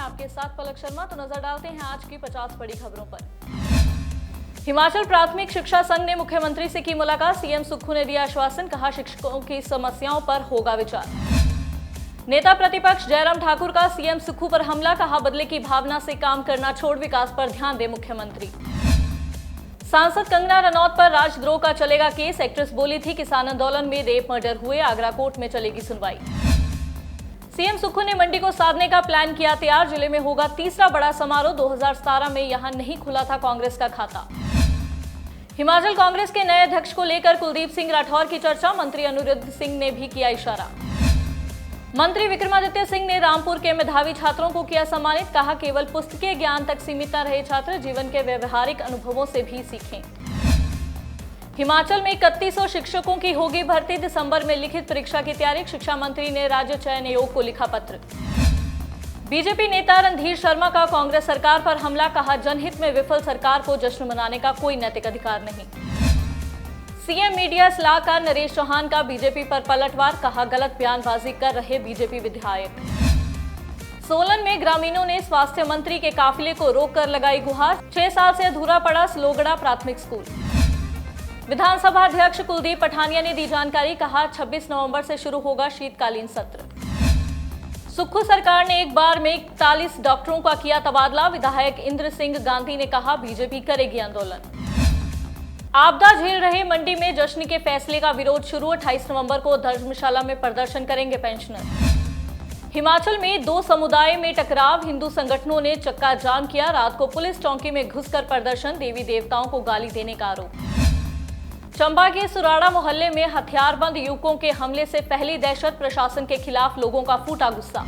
आपके साथ पलक शर्मा। तो नजर डालते हैं आज की 50 बड़ी खबरों पर। हिमाचल प्राथमिक शिक्षा संघ ने मुख्यमंत्री से की मुलाकात। सीएम सुक्खू ने दिया आश्वासन, कहा शिक्षकों की समस्याओं पर होगा विचार। नेता प्रतिपक्ष जयराम ठाकुर का सीएम सुक्खू पर हमला, कहा बदले की भावना से काम करना छोड़ विकास पर ध्यान दे मुख्यमंत्री। सांसद कंगना रनौत पर राजद्रोह का चलेगा केस। एक्ट्रेस बोली थी किसान आंदोलन में रेप मर्डर हुए, आगरा कोर्ट में चलेगी सुनवाई। सीएम सुक्खू ने मंडी को साधने का प्लान किया तैयार। जिले में होगा तीसरा बड़ा समारोह। 2017 में यहां नहीं खुला था कांग्रेस का खाता। हिमाचल कांग्रेस के नए अध्यक्ष को लेकर कुलदीप सिंह राठौर की चर्चा। मंत्री अनिरुद्ध सिंह ने भी किया इशारा। मंत्री विक्रमादित्य सिंह ने रामपुर के मेधावी छात्रों को किया सम्मानित, कहा केवल पुस्तकीय ज्ञान तक सीमित न रहे छात्र, जीवन के व्यवहारिक अनुभवों से भी सीखें। हिमाचल में 3100 शिक्षकों की होगी भर्ती। दिसंबर में लिखित परीक्षा की तैयारी। शिक्षा मंत्री ने राज्य चयन आयोग को लिखा पत्र। बीजेपी नेता रणधीर शर्मा का कांग्रेस सरकार पर हमला, कहा जनहित में विफल सरकार को जश्न मनाने का कोई नैतिक अधिकार नहीं। सीएम मीडिया सलाहकार नरेश चौहान का बीजेपी पर पलटवार, कहा गलत बयानबाजी कर रहे बीजेपी विधायक। सोलन में ग्रामीणों ने स्वास्थ्य मंत्री के काफिले को रोककर लगाई गुहार। 6 साल से अधूरा पड़ा सलोगड़ा प्राथमिक स्कूल। विधानसभा अध्यक्ष कुलदीप पठानिया ने दी जानकारी, कहा 26 नवंबर से शुरू होगा शीतकालीन सत्र। सुक्खू सरकार ने एक बार में 41 डॉक्टरों का किया तबादला। विधायक इंद्र सिंह गांधी ने कहा बीजेपी करेगी आंदोलन। आपदा झेल रहे मंडी में जश्न के फैसले का विरोध शुरू। 28 नवंबर को धर्मशाला में प्रदर्शन करेंगे पेंशनर। हिमाचल में 2 समुदाय में टकराव। हिंदू संगठनों ने चक्का जाम किया। रात को पुलिस चौकी में घुसकर प्रदर्शन। देवी देवताओं को गाली देने का आरोप। चंबा के सुराड़ा मोहल्ले में हथियारबंद युवकों के हमले से पहली दहशत। प्रशासन के खिलाफ लोगों का फूटा गुस्सा।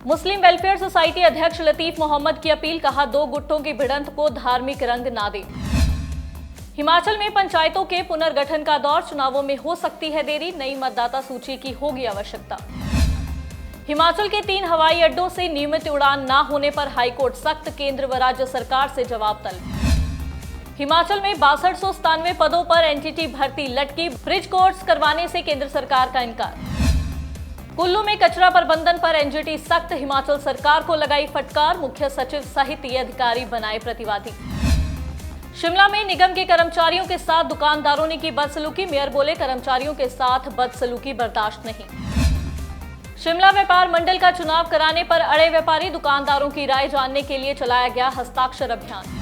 मुस्लिम वेलफेयर सोसाइटी अध्यक्ष लतीफ मोहम्मद की अपील, कहा 2 गुटों की भिड़ंत को धार्मिक रंग ना दे। हिमाचल में पंचायतों के पुनर्गठन का दौर। चुनावों में हो सकती है देरी। नई मतदाता सूची की होगी आवश्यकता। हिमाचल के 3 हवाई अड्डों से नियमित उड़ान न होने पर हाईकोर्ट सख्त। केंद्र व राज्य सरकार से जवाब तलब। हिमाचल में 6297 पदों पर एनटीटी भर्ती लटकी। ब्रिज कोर्स करवाने से केंद्र सरकार का इनकार। कुल्लू में कचरा प्रबंधन पर एनजीटी सख्त। हिमाचल सरकार को लगाई फटकार। मुख्य सचिव सहित ये अधिकारी बनाए प्रतिवादी। शिमला में निगम के कर्मचारियों के साथ दुकानदारों ने की बदसलूकी। मेयर बोले कर्मचारियों के साथ बदसलूकी बर्दाश्त नहीं। शिमला व्यापार मंडल का चुनाव कराने पर अड़े व्यापारी। दुकानदारों की राय जानने के लिए चलाया गया हस्ताक्षर अभियान।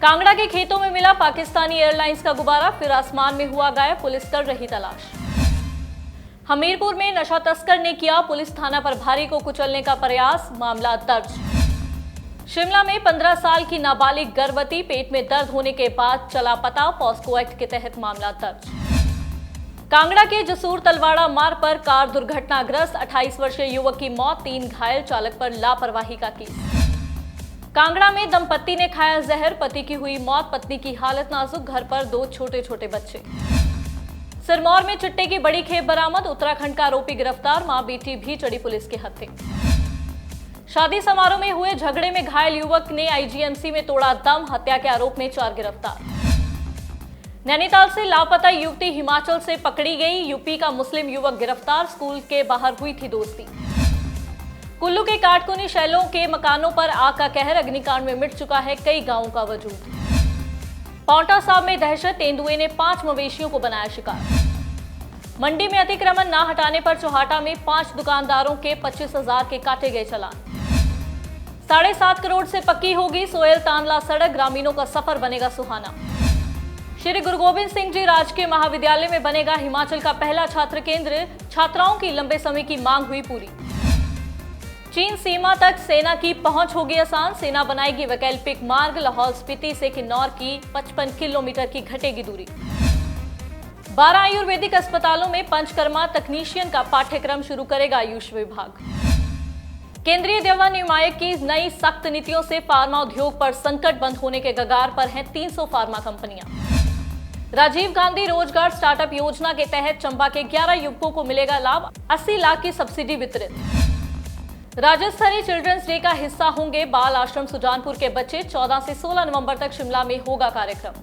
कांगड़ा के खेतों में मिला पाकिस्तानी एयरलाइंस का गुब्बारा। फिर आसमान में हुआ गायब। पुलिस कर रही तलाश। हमीरपुर में नशा तस्कर ने किया पुलिस थाना प्रभारी को कुचलने का प्रयास। मामला दर्ज। शिमला में 15 साल की नाबालिग गर्भवती। पेट में दर्द होने के बाद चला पता। पॉस्को एक्ट के तहत मामला दर्ज। कांगड़ा के जसूर तलवाड़ा मार्ग पर कार दुर्घटनाग्रस्त। 28 वर्षीय युवक की मौत, 3 घायल। चालक पर लापरवाही का केस। कांगड़ा में दंपत्ति ने खाया जहर। पति की हुई मौत, पत्नी की हालत नाजुक। घर पर 2 छोटे छोटे बच्चे। सिरमौर में चिट्टे की बड़ी खेप बरामद। उत्तराखंड का आरोपी गिरफ्तार। मां बेटी भी चढ़ी पुलिस के हत्थे। शादी समारोह में हुए झगड़े में घायल युवक ने आईजीएमसी में तोड़ा दम। हत्या के आरोप में 4 गिरफ्तार। नैनीताल से लापता युवती हिमाचल से पकड़ी गई। यूपी का मुस्लिम युवक गिरफ्तार। स्कूल के बाहर हुई थी दोस्ती। कुल्लू के काटकुनी शैलों के मकानों पर आग का कहर। अग्निकांड में मिट चुका है कई गांवों का वजूद। पांवटा साहब में दहशत। तेंदुए ने 5 मवेशियों को बनाया शिकार। मंडी में अतिक्रमण न हटाने पर चौहाटा में 5 दुकानदारों के 25,000 के काटे गए चालान। 7.5 करोड़ से पक्की होगी सोयल तांदला सड़क। ग्रामीणों का सफर बनेगा सुहाना। श्री गुरु गोबिंद सिंह जी राजकीय महाविद्यालय में बनेगा हिमाचल का पहला छात्र केंद्र। छात्राओं की लंबे समय की मांग हुई पूरी। चीन सीमा तक सेना की पहुंच होगी आसान। सेना बनाएगी वैकल्पिक मार्ग। लाहौल स्पीति से किन्नौर की 55 किलोमीटर की घटेगी दूरी। 12 आयुर्वेदिक अस्पतालों में पंचकर्मा तकनीशियन का पाठ्यक्रम शुरू करेगा आयुष विभाग। केंद्रीय दवा नियामक की नई सख्त नीतियों से फार्मा उद्योग पर संकट बंद होने के कगार पर हैं 300 फार्मा कंपनियां। राजीव गांधी रोजगार स्टार्टअप योजना के तहत चंबा के 11 युवकों को मिलेगा लाभ। 80 लाख की सब्सिडी वितरित। राज्य स्तरीय चिल्ड्रंस डे का हिस्सा होंगे बाल आश्रम सुजानपुर के बच्चे। 14 से 16 नवंबर तक शिमला में होगा कार्यक्रम।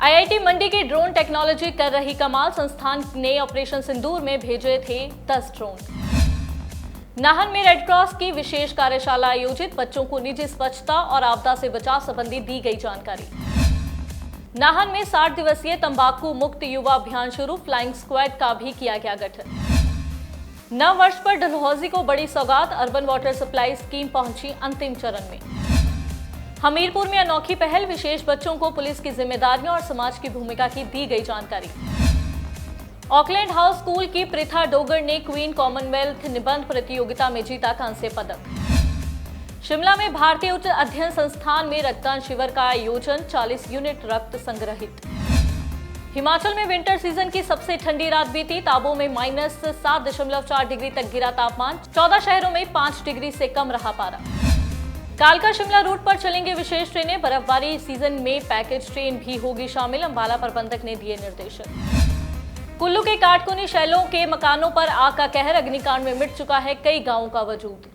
आईआईटी मंडी की ड्रोन टेक्नोलॉजी कर रही कमाल। संस्थान ने ऑपरेशन सिंदूर में भेजे थे 10 ड्रोन। नाहन में रेड क्रॉस की विशेष कार्यशाला आयोजित, बच्चों को निजी स्वच्छता और आपदा से बचाव संबंधी दी गई जानकारी। नाहन में 60 दिवसीय तंबाकू मुक्त युवा अभियान शुरू, फ्लाइंग स्क्वाड का भी किया गया गठन। नव वर्ष पर डलहौजी को बड़ी सौगात, अर्बन वाटर सप्लाई स्कीम पहुंची अंतिम चरण में। हमीरपुर में अनोखी पहल, विशेष बच्चों को पुलिस की जिम्मेदारियों और समाज की भूमिका की दी गई जानकारी। ऑकलैंड हाउस स्कूल की प्रिथा डोगर ने क्वीन कॉमनवेल्थ निबंध प्रतियोगिता में जीता कांस्य पदक। शिमला में भारतीय उच्च अध्ययन संस्थान में रक्तदान शिविर का आयोजन, 40 यूनिट रक्त संग्रहित। हिमाचल में विंटर सीजन की सबसे ठंडी रात बीती, ताबो में -7.4 डिग्री तक गिरा तापमान, 14 शहरों में 5 डिग्री से कम रहा पारा। कालका शिमला रूट पर चलेंगे विशेष ट्रेनें, बर्फबारी सीजन में पैकेज ट्रेन भी होगी शामिल, अंबाला प्रबंधक ने दिए निर्देशन। कुल्लू के काटकुनी शैलों के मकानों पर आग का कहर, अग्निकांड में मिट चुका है कई गांवों का वजूद।